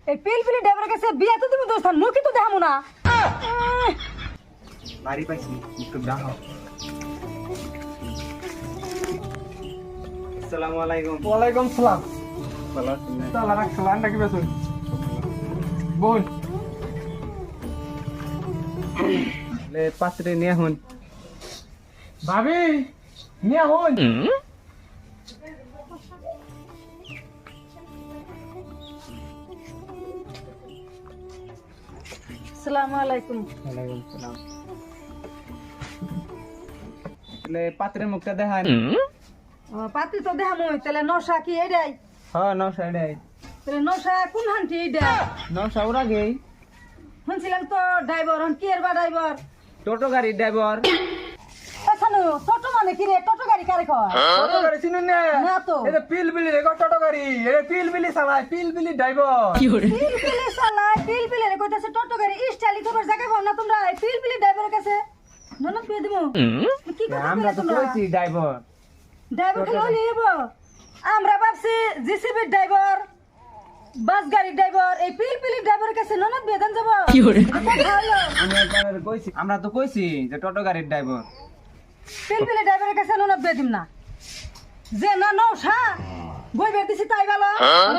এই পিলপিলি ড্রাইভারের কাছে বিয়া তো তুমি দোস্তান মুখি তো দেখামু না বাড়ি পাইছি একটু দাও। আসসালামু আলাইকুম। ওয়ালাইকুম সালাম। ভালো আছেন? তালা রাখছিলাম নাকি বেসুন বোন লে পাত্রে নিয়ে হন। ভাবি নিয়ে হন। আসসালামু আলাইকুম। ওয়ালাইকুম সালাম। লে পাত্রের মুখটা দেখান। পাতি তো দেখামু তাহলে নশা কি এইডাই হ্যাঁ নও সাইডাই তাহলে নশা কোন হান্টি এইডা নও সাউরা গেই শুনছিলাম তো ড্রাইভার হন কি এর বা ড্রাইভার টোটো গাড়ির ড্রাইভার। এখানে টোটো মানে কি রে টোটো গাড়ি কারে কয় টোটো গাড়ি চিনেন না? না তো। এটা পিলপিলি রে টোটো গাড়ি। এটা পিলপিলি চালায় পিলপিলি ড্রাইভার। পিলপিলি চালায় পিলপিলি রে কইতাছে টোটো গাড়ি স্টাইলি তোমার জায়গা পাও না তোমরা এই পিলপিলি ড্রাইভারের কাছে ননদ পেয়ে দিমু কি কথা আমরা কইলা তো তোমরা কইছি ড্রাইভার। ড্রাইভার খেলে নিব আমরা ভাবছি জিসিবি ড্রাইভার বাস গাড়ি ড্রাইভার এই পিলপিলি ড্রাইভারের কাছে ননদ বেদন যাব কি করে আমি একবার কইছি আমরা তো কইছি যে টোটো গাড়ির ড্রাইভার। পিলপিলি ড্রাইভারের কাছে ননদ বেদিম না যে না নৌসা বই বেদিছি তাই ভালো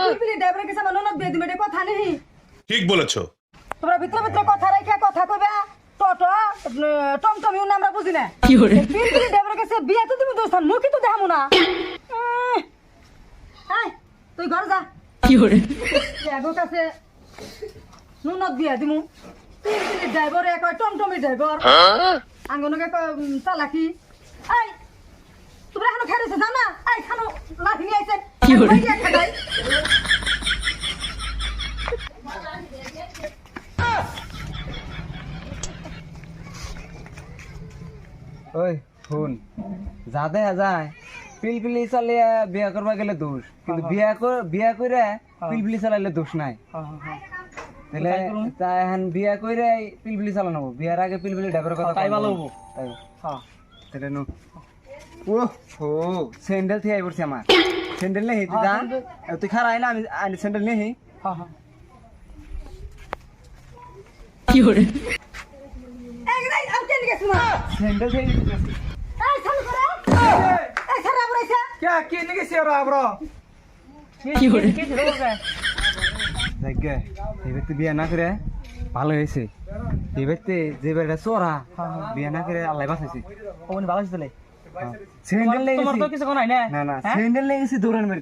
পিলপিলি ড্রাইভারের কাছে আমার ননদ বেদিম এটা কথা নেই ঠিক বলেছো। তোমরা ভিতরে ভিতরে কথা রাখা কথা কইবা টোটো টমটমিও না আমরা বুঝি না পিলপিলি ড্রাইভারের কাছে বিয়া তো তুমি দোস্তান মুখি তো দেখামু না আয় তুই ঘর যা আগো কাছে নুনত বিয়া দিমু পিলপিলি ড্রাইভার এক টমটমি ড্রাইভার আঙ্গনকে চালাকি আই তোমরা এখনো খেয়েছে জানা আই খানো লাঠি নিয়ে আইছেন কি করে খাই ওই শুন যা দেখা যায় পিলপিলি চালিয়ে বিয়া করবা গেলে দোষ কিন্তু বিয়া করে পিলপিলি চালাইলে দোষ নাই। তাহলে তাই এখন বিয়া করে পিলপিলি চালানো বিয়ার আগে পিলপিলি ড্রাইভারের কথা তাই ভালো হবো। তাই হ্যাঁ তাহলে নো ও হো স্যান্ডেল থেকে আই পড়ছি আমার স্যান্ডেল নেই তুই যা তুই খারাপ না আমি স্যান্ডেল নেই হ্যাঁ হ্যাঁ এই রে আম কেন গেছ না স্যান্ডেল থেকে এই চালু করে এই খারাপ রইছে কে কে নিকে সেরা ব্রো কি করে জায়গা এবার তো বিয়া না করে ভালো হয়েছে এবার যে বেটা চোরা বিয়া না করে আল্লাহ বাঁচাইছে। ওনি ভালো ছিল স্যান্ডেল তোমার তো লেগেছে কিছু কোনাই না না না স্যান্ডেল লেগেছে দৌড়ান